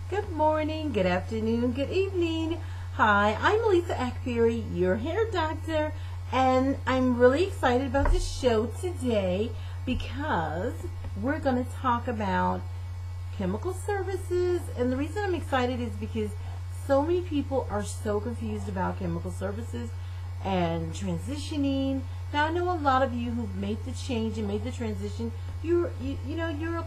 Good morning, good afternoon, good evening. Hi, I'm Lisa Ackberry, your hair doctor, and I'm really excited about this show today because we're going to talk about chemical services. And the reason I'm excited is because so many people are so confused about chemical services and transitioning. Now, I know a lot of you who've made the change and made the transition, you're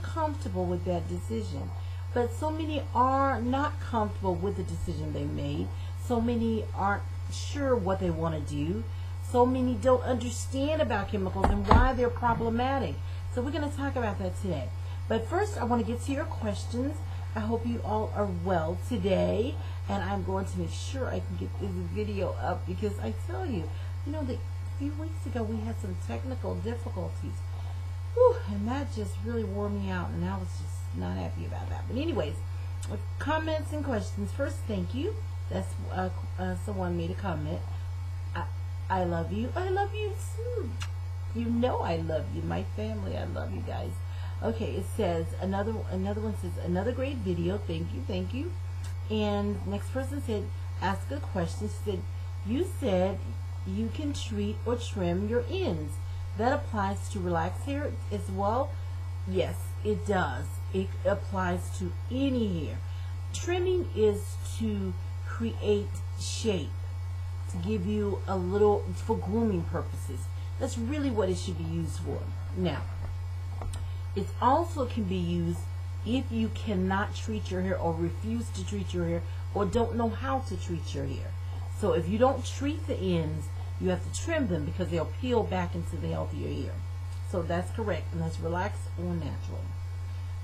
comfortable with that decision. But so many are not comfortable with the decision they made. So many aren't sure what they want to do. So many don't understand about chemicals and why they're problematic. So we're going to talk about that today. But first, I want to get to your questions. I hope you all are well today. And I'm going to make sure I can get this video up because I tell you, that a few weeks ago we had some technical difficulties. Whew, and that just really wore me out, and I was just not happy about that. But anyways, comments and questions. First, thank you. That's someone made a comment. I love you. I love you too. You know I love you. My family, I love you guys. Okay, it says another one says another great video. Thank you. And next person said, ask a question. She said, you said you can treat or trim your ends. That applies to relaxed hair as well? Yes, it does. It applies to any hair. Trimming is to create shape, to give you a little, for grooming purposes. That's really what it should be used for. Now, it also can be used if you cannot treat your hair or refuse to treat your hair or don't know how to treat your hair. So if you don't treat the ends, you have to trim them because they'll peel back into the healthier hair. So that's correct, and that's relaxed or natural.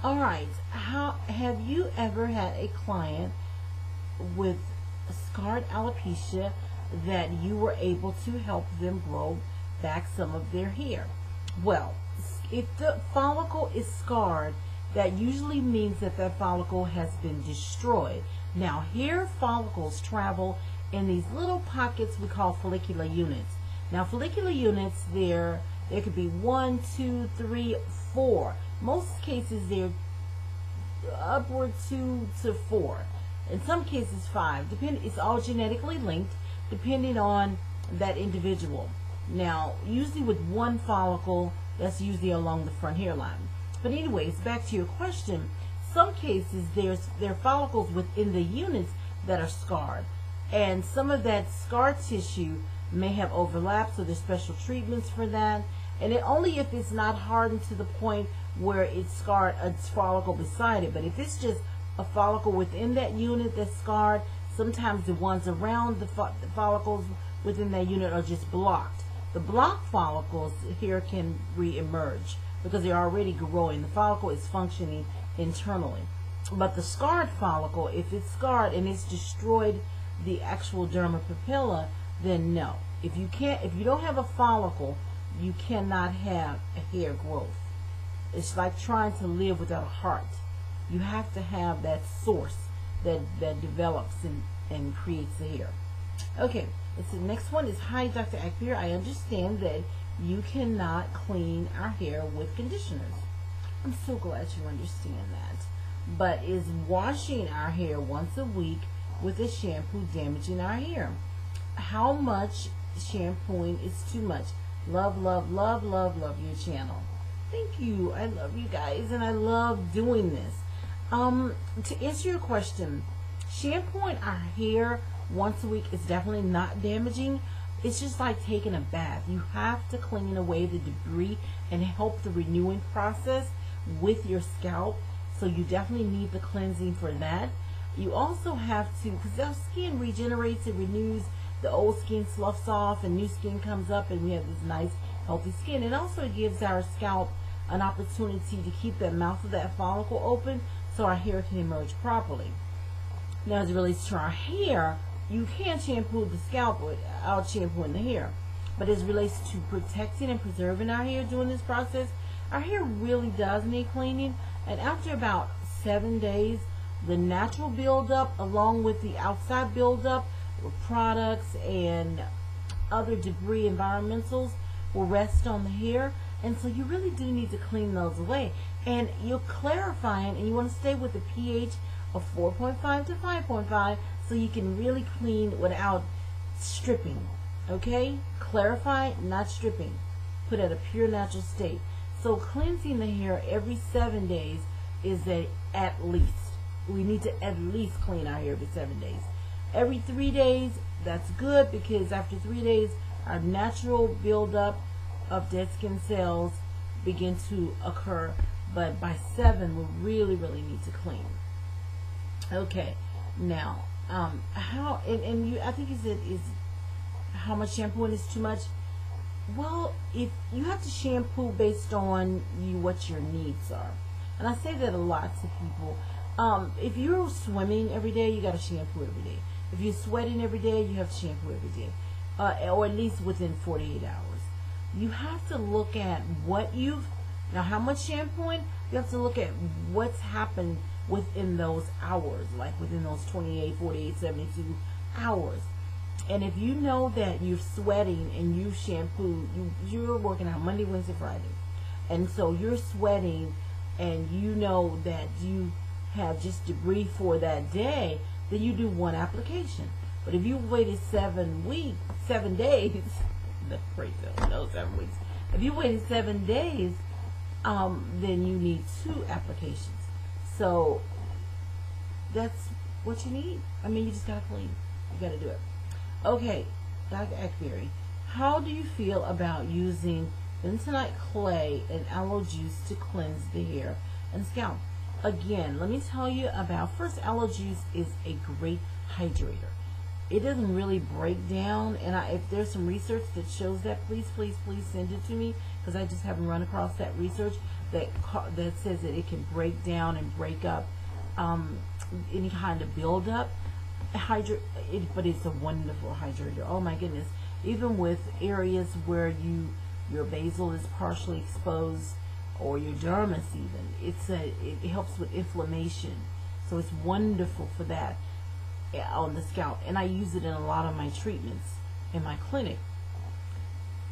All right, have you ever had a client with scarred alopecia that you were able to help them grow back some of their hair? Well, if the follicle is scarred, that usually means that follicle has been destroyed. Now, hair follicles travel in these little pockets we call follicular units. Now, follicular units, there could be 1, 2, 3, 4. Most cases, they're upward 2 to 4. In some cases, 5. It's all genetically linked, depending on that individual. Now, usually with one follicle, that's usually along the front hairline. But anyways, back to your question. Some cases, there are follicles within the units that are scarred. And some of that scar tissue may have overlapped, so there's special treatments for that. And only if it's not hardened to the point where it's scarred a follicle beside it. But if it's just a follicle within that unit that's scarred, sometimes the ones around the follicles within that unit are just blocked. The blocked follicles here can re-emerge because they're already growing. The follicle is functioning internally. But the scarred follicle, if it's scarred and it's destroyed the actual derma papilla, then no. If you don't have a follicle, you cannot have a hair growth. It's like trying to live without a heart. You have to have that source that develops and creates the hair. Okay, the next one is, hi Dr. Ackberry, I understand that you cannot clean our hair with conditioners. I'm so glad you understand that. But is washing our hair once a week with a shampoo damaging our hair? How much shampooing is too much? Love your channel. Thank you. I love you guys, and I love doing this. To answer your question, shampooing our hair once a week is definitely not damaging. It's just like taking a bath. You have to clean away the debris and help the renewing process with your scalp. So you definitely need the cleansing for that. You also have to, because our skin regenerates, it renews, the old skin sloughs off and new skin comes up and we have this nice healthy skin. It also gives our scalp an opportunity to keep the mouth of that follicle open so our hair can emerge properly. Now, as it relates to our hair, you can shampoo the scalp without shampooing the hair. But as it relates to protecting and preserving our hair during this process, our hair really does need cleaning. And after about 7 days, the natural buildup along with the outside buildup with products and other debris, environmentals, will rest on the hair. And so you really do need to clean those away. And you're clarifying, and you want to stay with the pH of 4.5 to 5.5 so you can really clean without stripping. Okay? Clarify, not stripping. Put at a pure natural state. So cleansing the hair every 7 days is at least. We need to at least clean our hair every 7 days. Every 3 days, that's good, because after 3 days, our natural buildup of dead skin cells begin to occur. But by 7, we really, really need to clean. Okay, now, how, and you, I think you said, is how much shampooing is too much? Well, if you have to shampoo based on what your needs are. And I say that a lot to people. If you're swimming every day, you got to shampoo every day. If you're sweating every day, you have to shampoo every day. Or at least within 48 hours. You have to look at now how much shampooing, you have to look at what's happened within those hours, like within those 28, 48, 72 hours. And if you know that you're sweating and you shampoo, you're working out Monday, Wednesday, Friday, and so you're sweating and you know that you have just debris for that day, then you do one application. But if you waited 7 days, that's great though, no 7 weeks. If you waited 7 days, then you need 2 applications. So that's what you need. I mean, you just gotta clean. You gotta do it. Okay, Dr. Ackberry, how do you feel about using bentonite clay and aloe juice to cleanse the hair and scalp? Again, let me tell you about, first, aloe juice is a great hydrator. It doesn't really break down, and if there's some research that shows that, please, please, please send it to me, because I just haven't run across that research that says that it can break down and break up any kind of buildup. But it's a wonderful hydrator. Oh my goodness! Even with areas where your basal is partially exposed, or your dermis, even it helps with inflammation. So it's wonderful for that on the scalp, and I use it in a lot of my treatments in my clinic.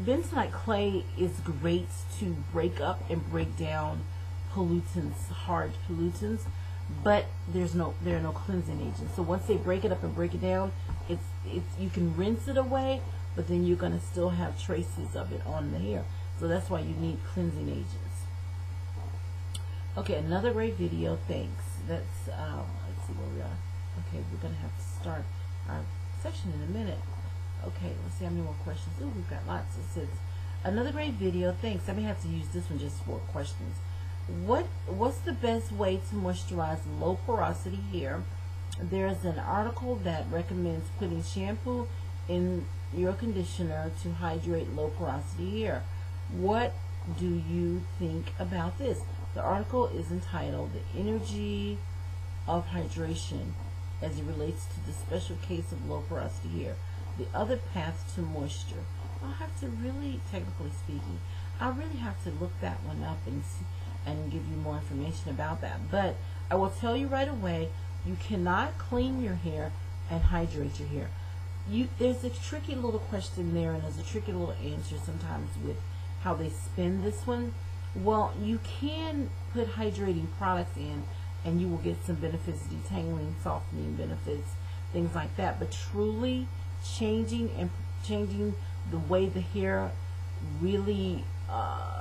Bentonite clay is great to break up and break down pollutants, hard pollutants, but there are no cleansing agents. So once they break it up and break it down, you can rinse it away, but then you're going to still have traces of it on the hair. So that's why you need cleansing agents. Okay, another great video. Thanks. Let's see where we are. Okay, we're going to have to start our session in a minute. Okay, let's see how many more questions. Ooh, we've got lots. It says, another great video. Thanks. I may have to use this one just for questions. What's the best way to moisturize low porosity hair? There's an article that recommends putting shampoo in your conditioner to hydrate low porosity hair. What do you think about this? The article is entitled "The Energy of Hydration as it relates to the special case of low porosity hair, the other path to moisture." I'll have to really, technically speaking, I'll really have to look that one up and see, and give you more information about that. But I will tell you right away, you cannot clean your hair and hydrate your hair. There's a tricky little question there, and there's a tricky little answer sometimes with how they spin this one. Well, you can put hydrating products in, and you will get some benefits, detangling, softening benefits, things like that. But truly changing the way the hair really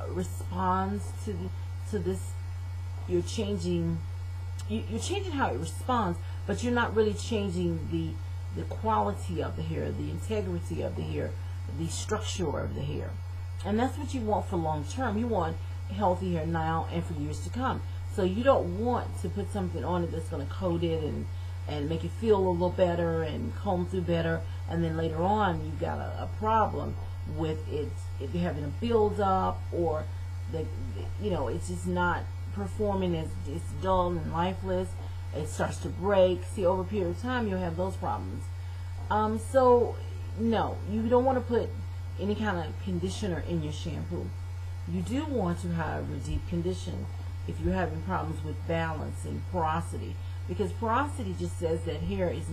responds to this, you're changing how it responds, but you're not really changing the quality of the hair, the integrity of the hair, the structure of the hair. And that's what you want for long term. You want healthy hair now and for years to come. So you don't want to put something on it that's going to coat it and make it feel a little better and comb through better, and then later on you've got a problem with it having a build up, or it's just not performing, it's dull and lifeless, it starts to break. See, over a period of time you'll have those problems. So no, you don't want to put any kind of conditioner in your shampoo. You do want to have a deep condition if you're having problems with balance and porosity, because porosity just says that hair is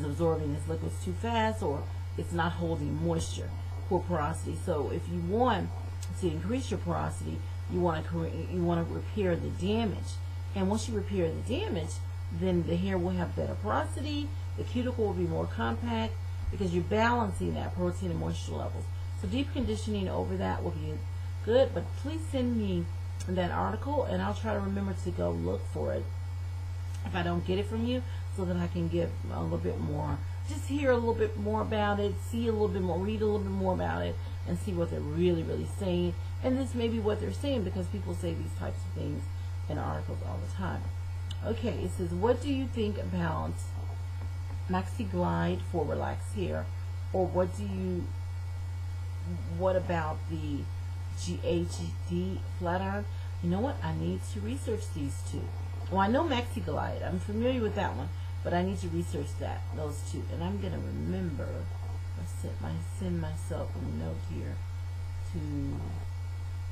absorbing its liquids too fast, or it's not holding moisture. Poor porosity. So if you want to increase your porosity, you want to repair the damage. And once you repair the damage, then the hair will have better porosity, the cuticle will be more compact because you're balancing that protein and moisture levels. So deep conditioning over that will be good, but please send me that article and I'll try to remember to go look for it if I don't get it from you, so that I can get a little bit more, just hear a little bit more about it, see a little bit more, read a little bit more about it, and see what they're really saying. And this may be what they're saying, because people say these types of things in articles all the time. Okay, it says, what do you think about Maxi Glide for relaxed hair? Or what about the GHD flat iron? You know what? I need to research these two. Well, I know Maxi Glide. I'm familiar with that one, but I need to research those two. And I'm going to remember, send myself a note here to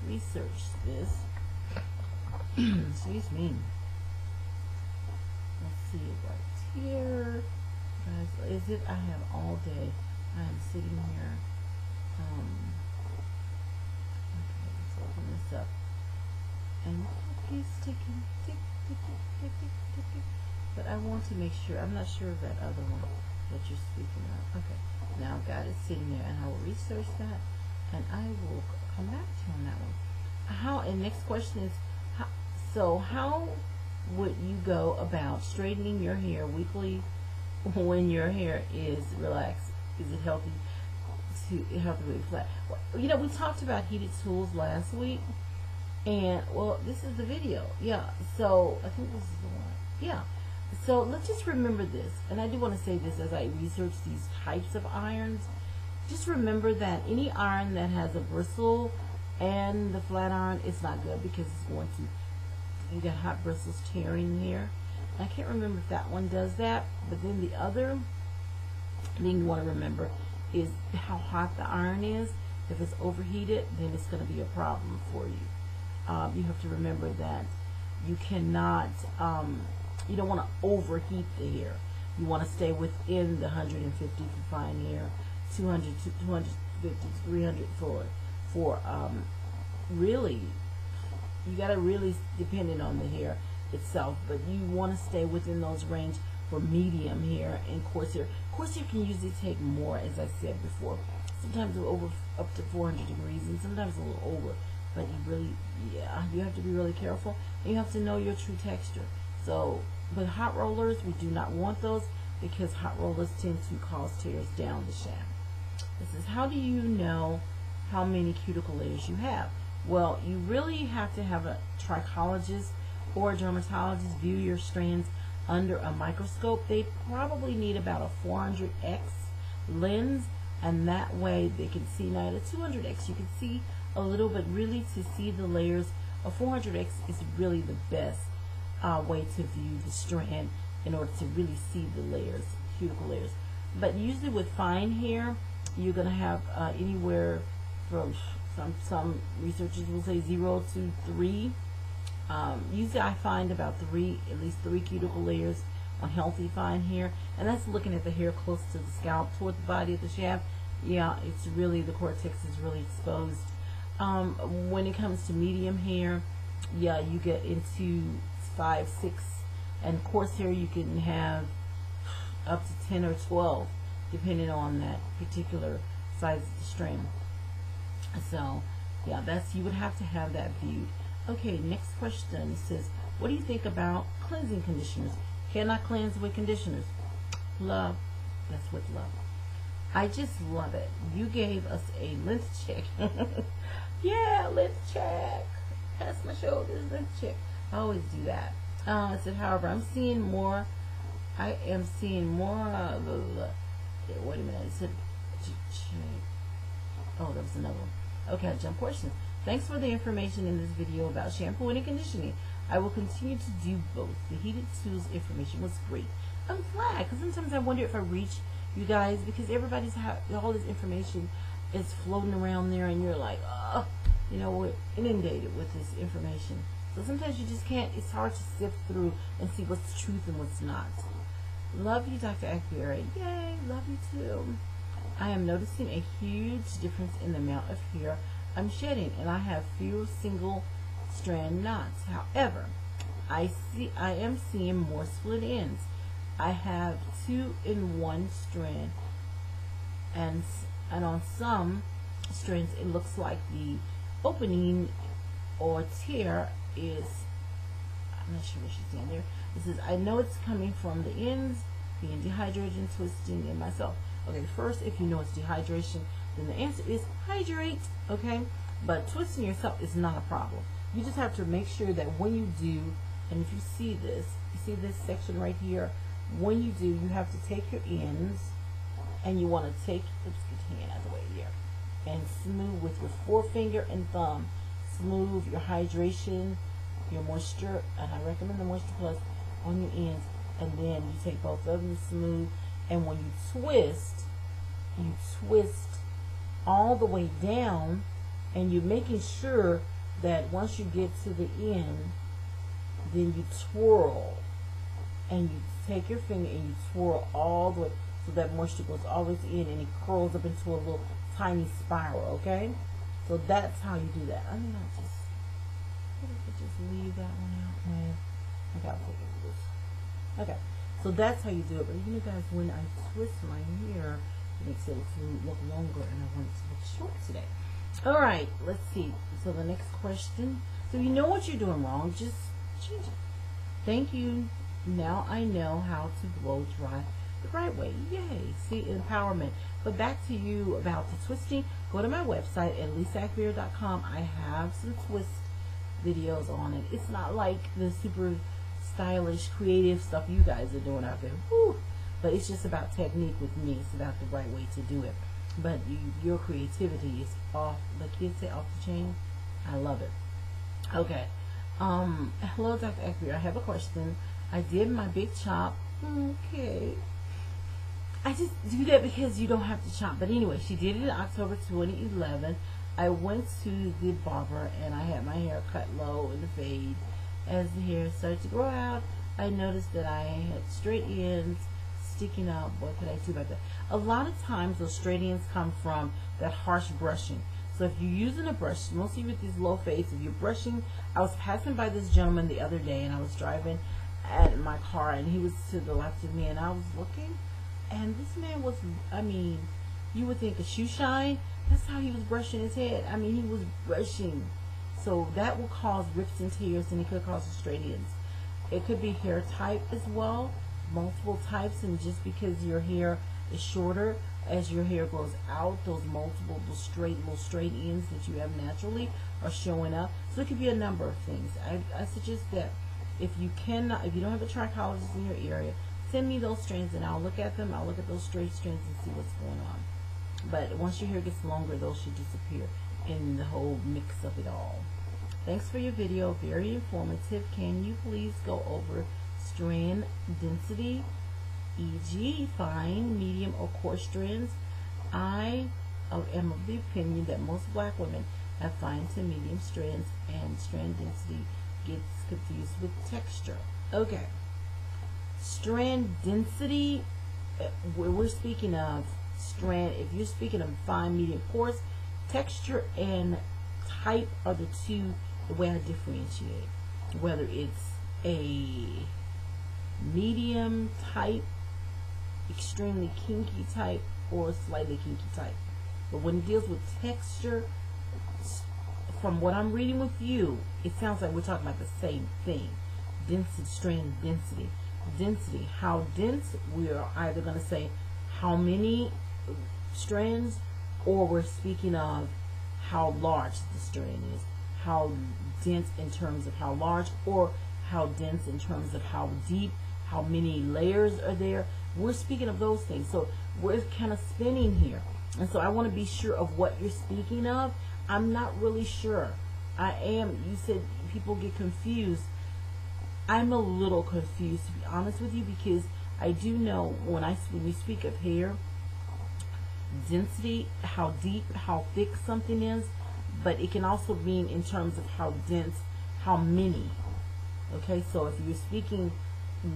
research this. Excuse me. Let's see it right here. Guys, is it? I have all day. I am sitting here. Okay, let's open this up. And it's ticking, tick, tick, tick, tick, tick, tick. But I want to make sure. I'm not sure of that other one that you're speaking of. Okay, now I've got it sitting there, and I will research that, and I will come back to you on that one. And next question is, how would you go about straightening your hair weekly when your hair is relaxed? Is it healthy to be flat? Well, you know, we talked about heated tools last week, and well, this is the video. Yeah, so I think this is the one. Yeah, so let's just remember this, and I do want to say this as I research these types of irons. Just remember that any iron that has a bristle and the flat iron, it's not good, because it's going to, you got hot bristles tearing here. I can't remember if that one does that, but then the other thing you want to remember is how hot the iron is. If it's overheated, then it's going to be a problem for you. You have to remember that you cannot, you don't want to overheat the hair. You want to stay within the 150 for fine hair, 200 to 250 to 300 for really, you got to really depend on the hair itself, but you want to stay within those range for medium hair and coarse hair. Coarse hair can usually take more, as I said before. Sometimes over up to 400 degrees, and sometimes a little over. But you really, you have to be really careful, and you have to know your true texture. So, with hot rollers, we do not want those, because hot rollers tend to cause tears down the shaft. This is, how do you know how many cuticle layers you have? Well, you really have to have a trichologist or a dermatologist view your strands under a microscope. They probably need about a 400x lens, and that way they can see. Now at a 200x you can see a little, but really to see the layers, a 400x is really the best way to view the strand in order to really see the layers, cuticle layers. But usually with fine hair, you're going to have anywhere from, some researchers will say 0 to 3. Usually I find about at least 3 cuticle layers on healthy fine hair, and that's looking at the hair close to the scalp toward the body of the shaft. Yeah, it's really, the cortex is really exposed. When it comes to medium hair, yeah, you get into 5, 6, and coarse hair you can have up to 10 or 12, depending on that particular size of the strand. So, yeah, you would have to have that viewed. Okay, next question says, what do you think about cleansing conditioners? Cannot cleanse with conditioners. Love. That's with love. I just love it. You gave us a length check. Yeah, length check. Past my shoulders, length check. I always do that. I said, however, I am seeing more. Wait a minute. It said, oh, there was another one. Okay, jump questions. Thanks for the information in this video about shampooing and conditioning. I will continue to do both. The heated tools information was great. I'm glad, because sometimes I wonder if I reach you guys, because everybody's all this information is floating around there, and you're like, oh, you know, we're inundated with this information. So sometimes you just can't, it's hard to sift through and see what's truth and what's not. Love you, Dr. Akberry. Yay, love you too. I am noticing a huge difference in the amount of hair I'm shedding, and I have fewer single strand knots. However, I am seeing more split ends. I have 2 in 1 strand, and on some strands it looks like the opening or tear is, I'm not sure what she's saying there. This is, I know it's coming from the ends being dehydrated and twisting in myself. Okay, first, if you know it's dehydration, then the answer is hydrate, okay? But twisting yourself is not a problem. You just have to make sure that when you do, and if you see this section right here, when you do, you have to take your ends, and you want to take, oops, get your hand out of the way here, and smooth with your forefinger and thumb, smooth your hydration, your moisture, and I recommend the Moisture Plus on your ends, and then you take both of them smooth, and when you twist all the way down, and you're making sure that once you get to the end, then you twirl, and you take your finger and you twirl all the way so that moisture goes all the way to the end, and it curls up into a little tiny spiral, okay? So that's how you do that. I mean, I could just leave that one out, man. Okay, I'll take it loose. Okay, so that's how you do it. But you know, guys, when I twist my hair, it makes it look longer, and I want it to look short today. All right, let's see. So the next question. So you know what you're doing wrong, just change it. Thank you. Now I know how to blow dry the right way. Yay. See, empowerment. But back to you about the twisting. Go to my website at lisaacbeer.com. I have some twist videos on it. It's not like the super stylish, creative stuff you guys are doing out there. Whew. But it's just about technique with me. It's about the right way to do it. But your creativity is off, the kids say, off the chain. I love it. Okay. Hello, Dr. Akbeer. I have a question. I did my big chop. Okay. I just do that because you don't have to chop. But anyway, she did it in October 2011. I went to the barber and I had my hair cut low in the fade. As the hair started to grow out, I noticed that I had straight ends sticking up. What could I do about that? A lot of times those straight ends come from that harsh brushing. So if you're using a brush, mostly with these low fades, if you're brushing, I was passing by this gentleman the other day and I was driving at my car and he was to the left of me and I was looking, and this man was, I mean, you would think a shoe shine. That's how he was brushing his head. I mean, he was brushing. So that will cause rips and tears, and it could cause straight ends. It could be hair type as well, multiple types, and just because your hair is shorter, as your hair grows out, those little straight ends that you have naturally are showing up. So it could be a number of things. I suggest that if you don't have a trichologist in your area, send me those strands and I'll look at them. I'll look at those straight strands and see what's going on. But once your hair gets longer, those should disappear in the whole mix of it all. Thanks for your video. Very informative. Can you please go over strand density, e.g. fine, medium, or coarse strands? I am of the opinion that most black women have fine to medium strands, and strand density gets confused with texture. Okay. Strand density, we're speaking of strand, if you're speaking of fine, medium, coarse, texture and type are the two, the way I differentiate. Whether it's a medium type, extremely kinky type, or slightly kinky type. But when it deals with texture, from what I'm reading with you, it sounds like we're talking about the same thing. Density, strand density. Density, how dense, we're either going to say how many strands, or we're speaking of how large the strand is. How dense in terms of how large, or how dense in terms of how deep, how many layers are there. We're speaking of those things. So we're kind of spinning here. And so I want to be sure of what you're speaking of. I'm not really sure. You said people get confused. I'm a little confused, to be honest with you, because I do know when we speak of hair density, how deep, how thick something is, but it can also mean in terms of how dense, how many. Okay, so if you're speaking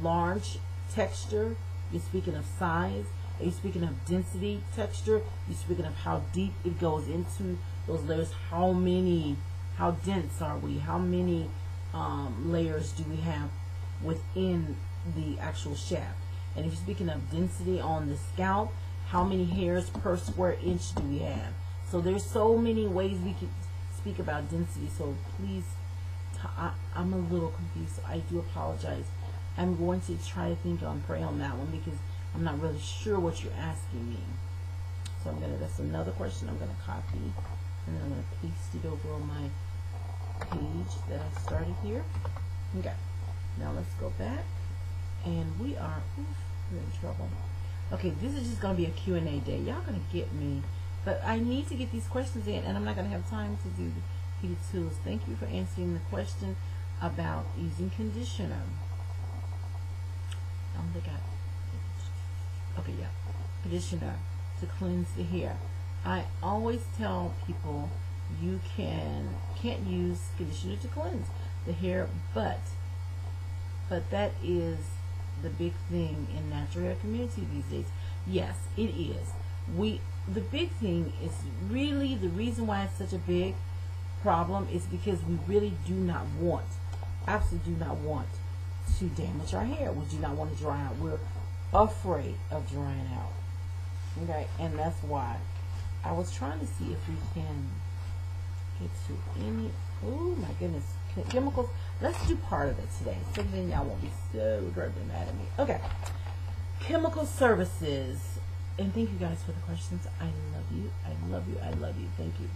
large texture, you're speaking of size. Are you speaking of density, texture? You're speaking of how deep it goes into those layers. How dense are we? How many layers do we have within the actual shaft? And if you're speaking of density on the scalp, how many hairs per square inch do we have? So there's so many ways we could speak about density. So please, I'm a little confused. So I do apologize. I'm going to try to think on pray on that one because I'm not really sure what you're asking me. So that's another question I'm gonna copy, and then I'm gonna paste it over on my page that I started here. Okay, now let's go back, and we're in trouble. Okay, this is just gonna be a Q&A day. Y'all gonna get me, but I need to get these questions in, and I'm not gonna have time to do the heated tools. Thank you for answering the question about using conditioner. I don't think okay, yeah, conditioner to cleanse the hair. I always tell people you can't use conditioner to cleanse the hair, but that is the big thing in natural hair community these days. Yes, it is. The big thing is really the reason why it's such a big problem is because we really do not want, absolutely do not want to damage our hair. We do not want to dry out. We're afraid of drying out. Okay, and that's why I was trying to see if we can get to any, oh my goodness, chemicals. Let's do part of it today, so then y'all won't be so terribly mad at me. Okay, chemical services. And thank you guys for the questions. I love you. I love you. I love you. Thank you.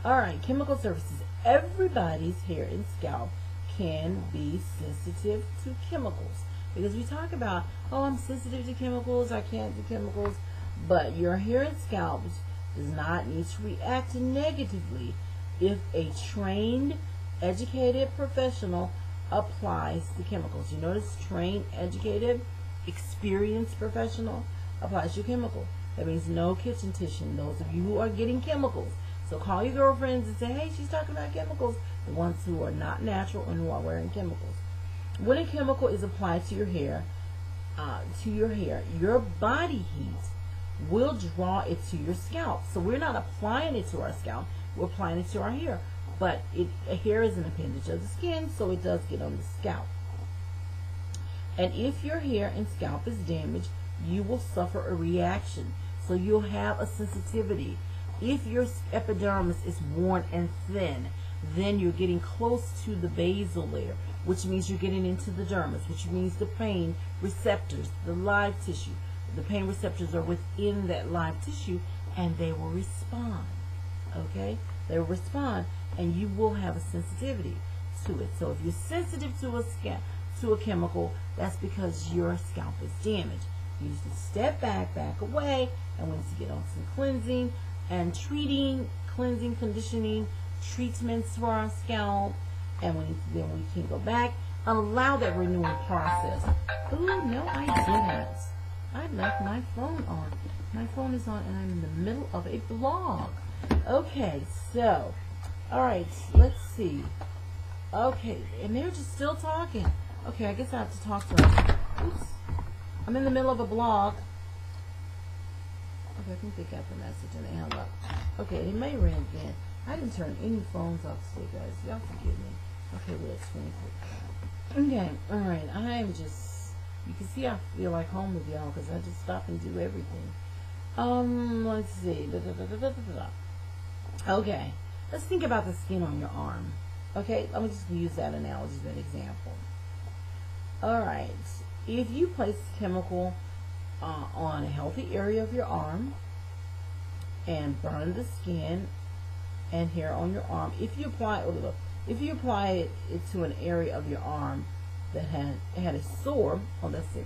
All right, chemical services. Everybody's hair and scalp can be sensitive to chemicals. Because we talk about, oh, I'm sensitive to chemicals, I can't do chemicals. But your hair and scalp does not need to react negatively if a trained, educated professional applies the chemicals. You notice trained, educated, experienced professional applies your chemical. That means no kitchen tishing. Those of you who are getting chemicals. So call your girlfriends and say, hey, she's talking about chemicals. The ones who are not natural and who are wearing chemicals. When a chemical is applied to your hair, your body heat will draw it to your scalp. So we're not applying it to our scalp, we're applying it to our hair. But hair is an appendage of the skin, so it does get on the scalp. And if your hair and scalp is damaged, you will suffer a reaction. So you'll have a sensitivity. If your epidermis is worn and thin, then you're getting close to the basal layer, which means you're getting into the dermis, which means the pain receptors, the live tissue. The pain receptors are within that live tissue, and they will respond. Okay? They will respond, and you will have a sensitivity to it. So if you're sensitive to a chemical, that's because your scalp is damaged. You need to step back away, and we need to get on some cleansing and cleansing, conditioning treatments for our scalp, and then we can go back and allow that renewing process. Oh no, I didn't. I left my phone on. My phone is on, and I'm in the middle of a blog. Okay, so, all right, let's see. Okay, and they're just still talking. Okay, I guess I have to talk to them. Oops. I'm in the middle of a blog. Okay, I think they got the message and they hung up. Okay, it may ring again. I didn't turn any phones off today, guys. Y'all forgive me. Okay, well, it's 24. Okay, alright. I am just, you can see I feel like home with y'all because I just stop and do everything. Let's see. Okay, let's think about the skin on your arm. Okay, let me just use that analogy as an example. Alright, if you place chemical on a healthy area of your arm and burn the skin and hair on your arm, if you apply it to an area of your arm that had a sore, that's the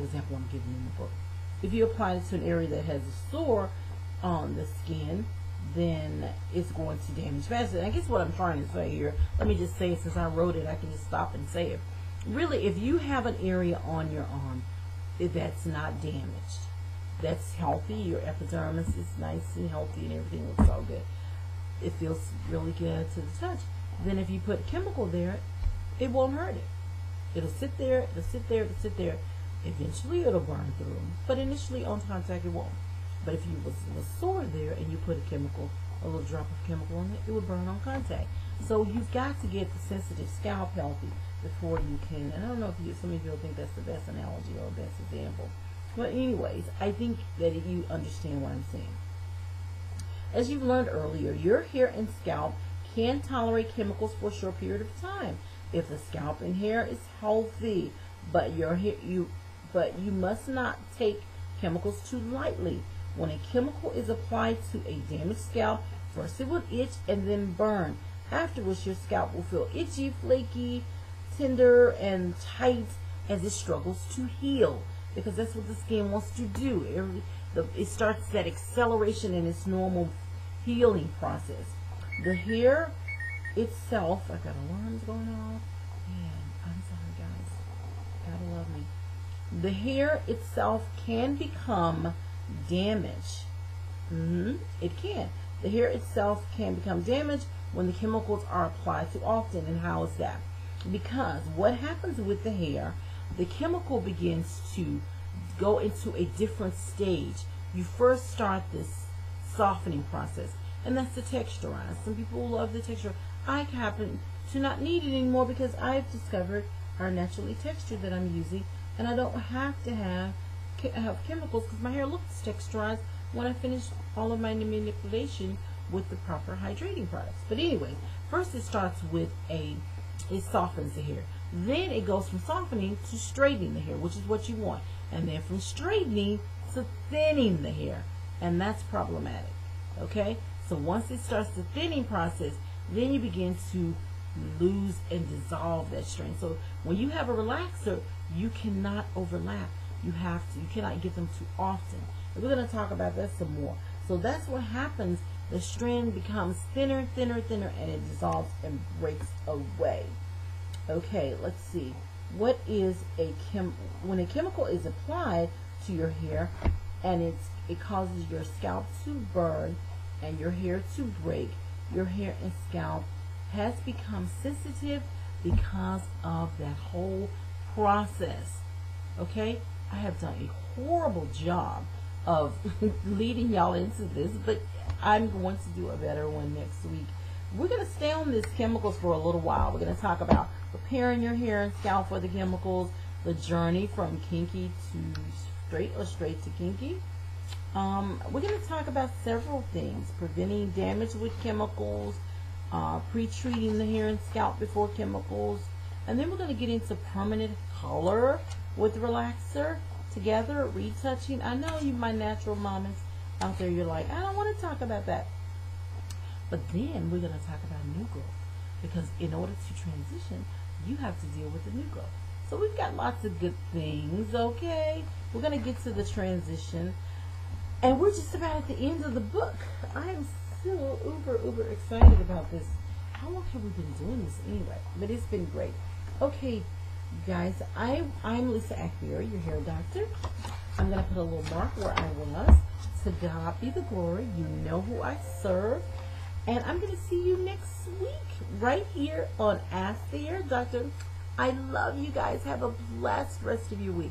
example I'm giving you in the book. If you apply it to an area that has a sore on the skin, then it's going to damage faster. And I guess what I'm trying to say here, let me just say it since I wrote it, I can just stop and say it. Really, if you have an area on your arm that's not damaged, that's healthy, your epidermis is nice and healthy and everything looks all good, it feels really good to the touch, then if you put chemical there, it won't hurt it. It'll sit there, it'll sit there, it'll sit there. Eventually it'll burn through, but initially on contact it won't. But if you was sore there and you put a little drop of chemical on it, it would burn on contact. So you've got to get the sensitive scalp healthy before you can, and I don't know if some of you will think that's the best analogy or best example. But anyways, I think that you understand what I'm saying. As you've learned earlier, your hair and scalp can tolerate chemicals for a short period of time if the scalp and hair is healthy, but you must not take chemicals too lightly. When a chemical is applied to a damaged scalp, first it will itch and then burn. Afterwards, your scalp will feel itchy, flaky, tender, and tight as it struggles to heal, because that's what the skin wants to do. It starts that acceleration in its normal healing process. The hair itself, I got alarms going off. Man, I'm sorry, guys. Gotta love me. The hair itself can become damaged. It can. The hair itself can become damaged when the chemicals are applied too often. And how is that? Because what happens with the hair, the chemical begins to go into a different stage. You first start this softening process, and that's the texturize. Some people love the texture. I happen to not need it anymore because I've discovered our naturally texture that I'm using, and I don't have to have chemicals because my hair looks texturized when I finish all of my manipulation with the proper hydrating products. But anyway, first it starts with it softens the hair. Then it goes from softening to straightening the hair, which is what you want. And then from straightening to thinning the hair. And that's problematic. Okay? So once it starts the thinning process, then you begin to lose and dissolve that strain. So when you have a relaxer, you cannot overlap. You cannot get them too often. And we're going to talk about that some more. So that's what happens. The strand becomes thinner, thinner, thinner, and it dissolves and breaks away. Okay, let's see. What is when a chemical is applied to your hair and it causes your scalp to burn and your hair to break, your hair and scalp has become sensitive because of that whole process. Okay? I have done a horrible job of leading y'all into this, but I'm going to do a better one next week. We're going to stay on these chemicals for a little while. We're going to talk about preparing your hair and scalp for the chemicals, the journey from kinky to straight or straight to kinky. We're going to talk about several things: preventing damage with chemicals, pre-treating the hair and scalp before chemicals, and then we're going to get into permanent color with relaxer together, retouching. I know you, my natural mamas out there, you're like, I don't want to talk about that. But then we're going to talk about new growth, because in order to transition, you have to deal with the new growth. So we've got lots of good things, okay? We're going to get to the transition, and we're just about at the end of the book. I am so uber excited about this. How long have we been doing this anyway? But it's been great. Okay, guys, I'm Lisa Ackberry, your hair doctor. I'm going to put a little mark where I was. To God be the glory. You know who I serve. And I'm going to see you next week right here on Ask the Hair Doctor. I love you guys. Have a blessed rest of your week.